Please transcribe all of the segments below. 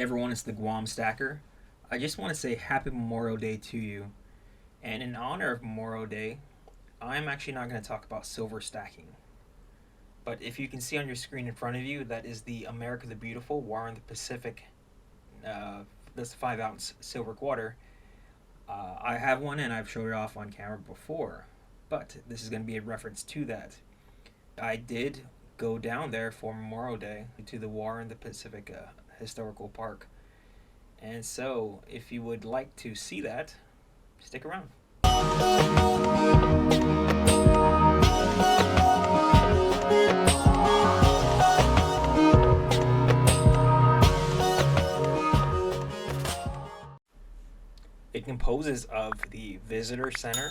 Hey everyone, it's the Guam Stacker. I just want to say Happy Memorial Day to you. And in honor of Memorial Day, I'm actually not going to talk about silver stacking. But if you can see on your screen in front of you, that is the America the Beautiful War in the Pacific. That's 5 ounce silver quarter. I have one and I've showed it off on camera before. But this is going to be a reference to that. I did go down there for Memorial Day to the War in the Pacific Historical Park. And so, if you would like to see that, stick around. It composes of the Visitor Center,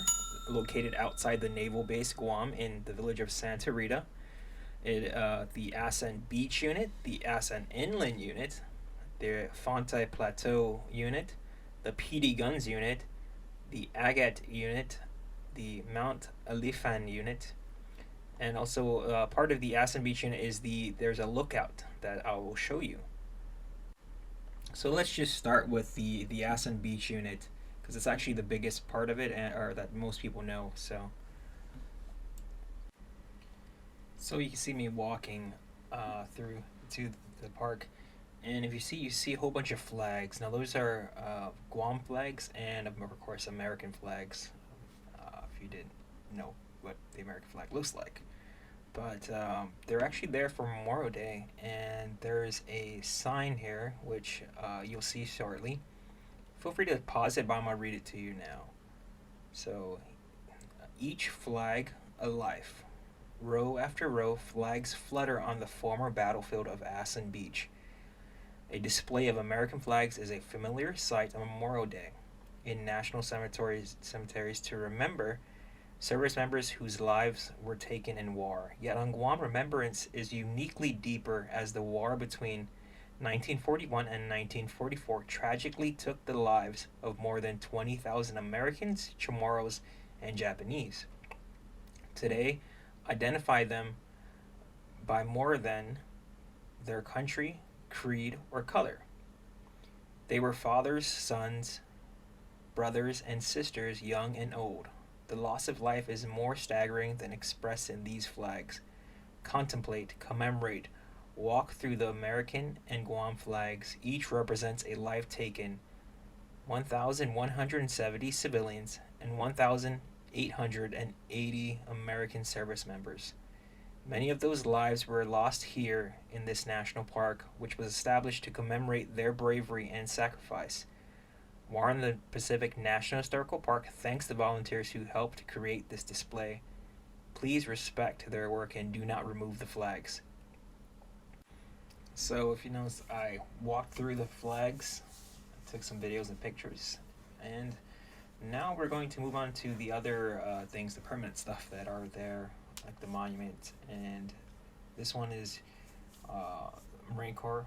located outside the Naval Base Guam in the village of Santa Rita, the Asan Beach Unit, the Asan Inland Unit, the Fonte Plateau Unit, the PD Guns Unit, the Agat Unit, the Mount Alifan Unit, and also part of the Asan Beach Unit is there's a lookout that I will show you. So let's just start with the Asan Beach Unit because it's actually the biggest part of it, or that most people know. So you can see me walking through to the park, and if you see a whole bunch of flags. Now those are Guam flags and of course American flags. If you didn't know what the American flag looks like, but they're actually there for Memorial Day, and there's a sign here which you'll see shortly. Feel free to pause it, but I'm gonna read it to you now. So, each flag a life. Row after row, flags flutter on the former battlefield of Asan Beach. A display of American flags is a familiar sight on Memorial Day in national cemeteries to remember service members whose lives were taken in war. Yet on Guam, remembrance is uniquely deeper as the war between 1941 and 1944 tragically took the lives of more than 20,000 Americans, Chamorros, and Japanese. Today, identify them by more than their country, creed, or color. They were fathers, sons, brothers, and sisters, young and old. The loss of life is more staggering than expressed in these flags. Contemplate, commemorate, walk through the American and Guam flags. Each represents a life taken. 1,170 civilians and 1,880 American service members. Many of those lives were lost here in this national park, which was established to commemorate their bravery and sacrifice. War in the Pacific National Historical Park thanks the volunteers who helped create this display. Please respect their work and do not remove the flags. So if you notice, I walked through the flags, took some videos and pictures, and now we're going to move on to the other things, the permanent stuff that are there, like the monument. And this one is Marine Corps,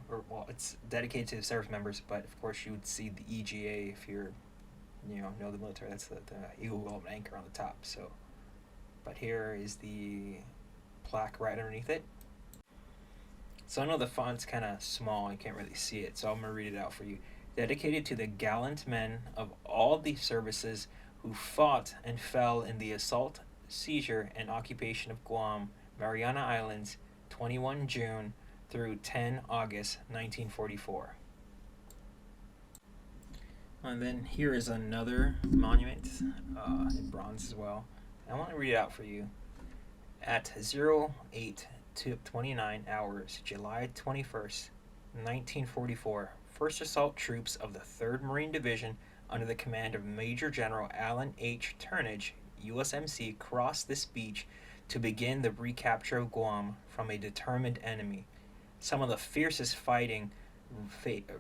it's dedicated to the service members, but of course you would see the EGA if you're, know the military. That's the Eagle Golden Anchor on the top. So, but here is the plaque right underneath it. So I know the font's kind of small, you can't really see it, so I'm gonna read it out for you. Dedicated to the gallant men of all the services who fought and fell in the assault, seizure, and occupation of Guam, Mariana Islands, 21 June through 10 August 1944. And then here is another monument in bronze as well. I want to read it out for you. At 08 to 29 hours, July 21st, 1944, 1st Assault Troops of the 3rd Marine Division under the command of Major General Alan H. Turnage, USMC, crossed this beach to begin the recapture of Guam from a determined enemy. Some of the fiercest fighting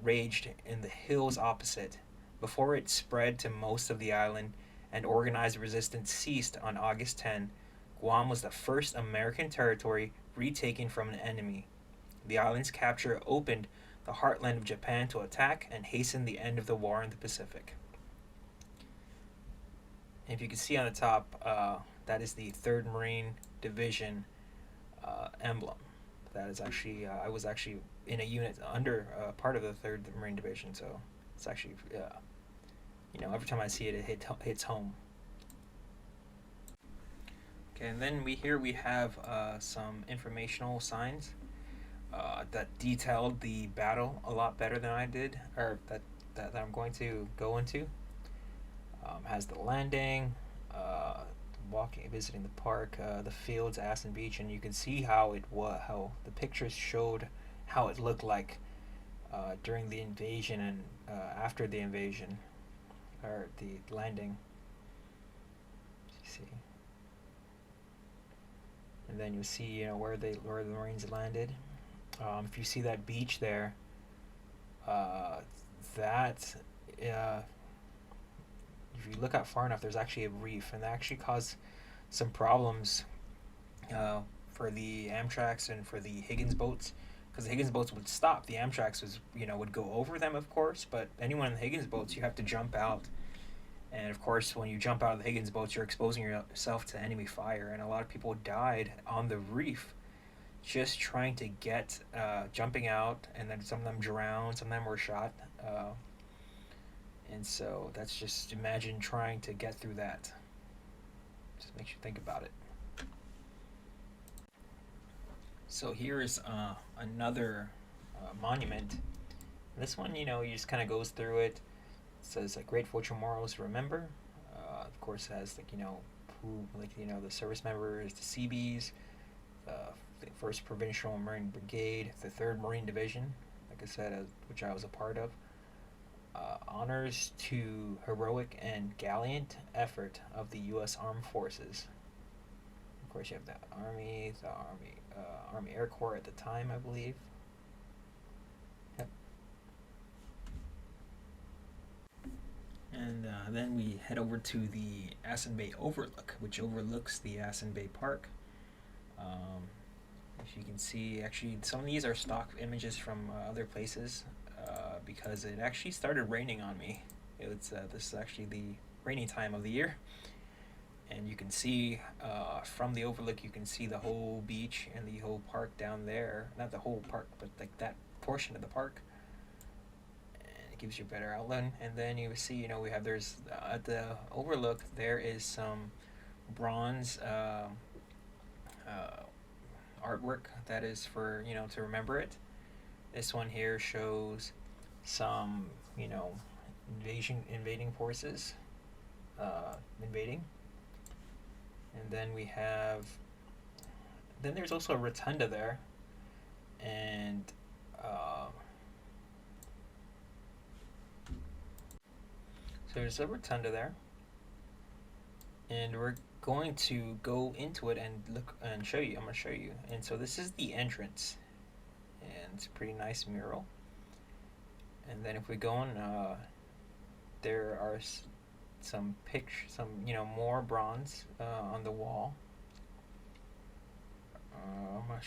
raged in the hills opposite, before it spread to most of the island and organized resistance ceased on August 10. Guam was the first American territory retaken from an enemy. The island's capture opened the heartland of Japan to attack and hasten the end of the war in the Pacific. And if you can see on the top, that is the 3rd Marine Division emblem. That is actually, I was actually in a unit under part of the 3rd Marine Division. So it's actually, every time I see it, hits home. Okay, and then we have some informational signs that detailed the battle a lot better than I did, or that I'm going to go into. Has the landing, visiting the park, the fields, Asan Beach, and you can see how the pictures showed how it looked like during the invasion and after the invasion, or the landing. You see, and then you see where the Marines landed. If you see that beach there, that if you look out far enough, there's actually a reef, and that actually caused some problems for the Amtraks and for the Higgins boats, because the Higgins boats would stop. The Amtraks would go over them, of course, but anyone in the Higgins boats, you have to jump out, and of course, when you jump out of the Higgins boats, you're exposing yourself to enemy fire, and a lot of people died on the reef just trying to get jumping out, and then some of them drowned, some of them were shot. And so that's just, imagine trying to get through that. Just makes you think about it. So here is another monument. This one, you just kind of goes through it. It says grateful tomorrows remember. Of course, it has the service members, the Seabees, the 1st Provincial Marine Brigade, the 3rd Marine Division, like I said, which I was a part of. Honors to heroic and gallant effort of the U.S. Armed Forces. Of course, you have the Army Air Corps at the time, I believe. Yep. And then we head over to the Asan Bay Overlook, which overlooks the Asan Bay Park. If you can see, actually, some of these are stock images from other places. Because it actually started raining on me. This is actually the rainy time of the year, and you can see from the overlook, you can see the whole beach and the whole park down there. Not the whole park, but that portion of the park. And it gives you a better outline. And then you see, we have at the overlook there is some bronze artwork that is for to remember it. This one here shows some invading forces invading, and then there's also a rotunda there, and so there's a rotunda there, and we're going to go into it and look and show you. I'm going to show you. And so this is the entrance, and it's a pretty nice mural. And then if we go on, there are some more bronze on the wall. I'm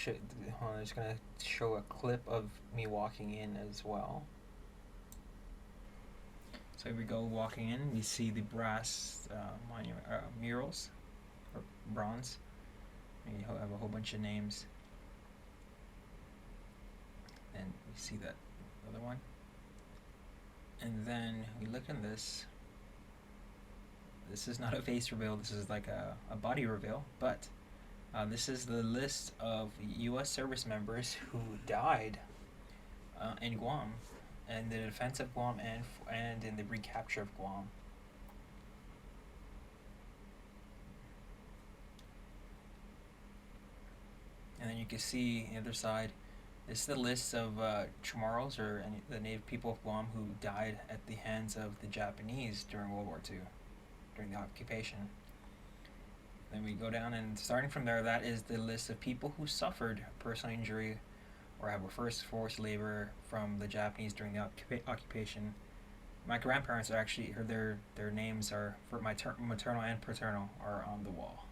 just gonna show a clip of me walking in as well. So we go walking in, we see the brass murals, or bronze. And you have a whole bunch of names. And we see that other one. And then we look in this. This is not a face reveal, this is like a body reveal, but this is the list of U.S. service members who died in Guam, and the defense of Guam, and in the recapture of Guam. And then you can see the other side. This is the list of Chamorros, or the native people of Guam who died at the hands of the Japanese during World War II, during the occupation. Then we go down, and starting from there, that is the list of people who suffered personal injury or have first forced labor from the Japanese during the occupation. My grandparents are actually, their names are, for my maternal and paternal, are on the wall.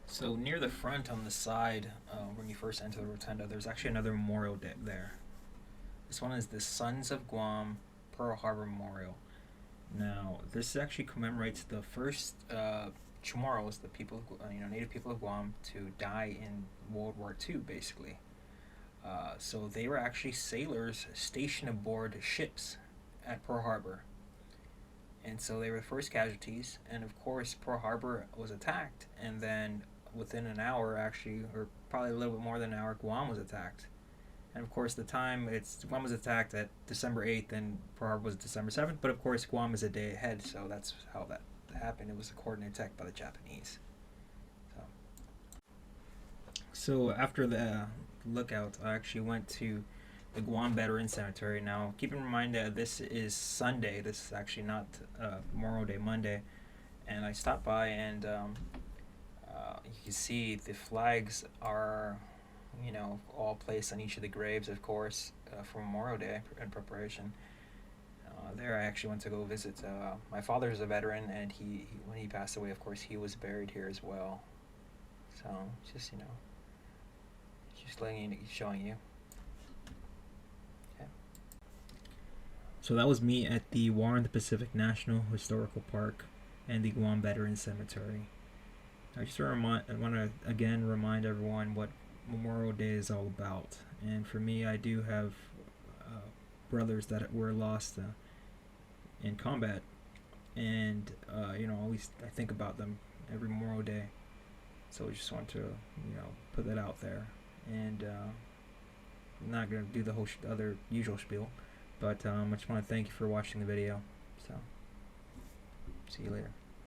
So near the front on the side, when you first enter the rotunda, there's actually another memorial there. This one is the Sons of Guam Pearl Harbor Memorial. Now, this actually commemorates the first Chamorros, the people, native people of Guam, to die in World War II, basically. So they were actually sailors stationed aboard ships at Pearl Harbor. And so they were the first casualties. And of course, Pearl Harbor was attacked. And then within an hour, actually, or probably a little bit more than an hour, Guam was attacked. And of course, the time Guam was attacked at December 8th, and Pearl Harbor was December 7th. But of course, Guam is a day ahead, so that's how that happened. It was a coordinated attack by the Japanese. So after the lookout, I actually went to the Guam Veteran Cemetery. Now, keep in mind that this is Sunday. This is actually not Memorial Day, Monday. And I stopped by, and you can see the flags are, all placed on each of the graves, of course, for Memorial Day in preparation. There, I actually went to go visit. My father's a veteran, and he when he passed away, of course, he was buried here as well. So, just showing you. Okay. So that was me at the War in the Pacific National Historical Park and the Guam Veterans Cemetery. I just want to again remind everyone what Memorial Day is all about. And for me, I do have brothers that were lost in combat, and always I think about them every Memorial Day. So I just want to put that out there. And I'm not going to do the whole other usual spiel, but I just want to thank you for watching the video. So, see you later.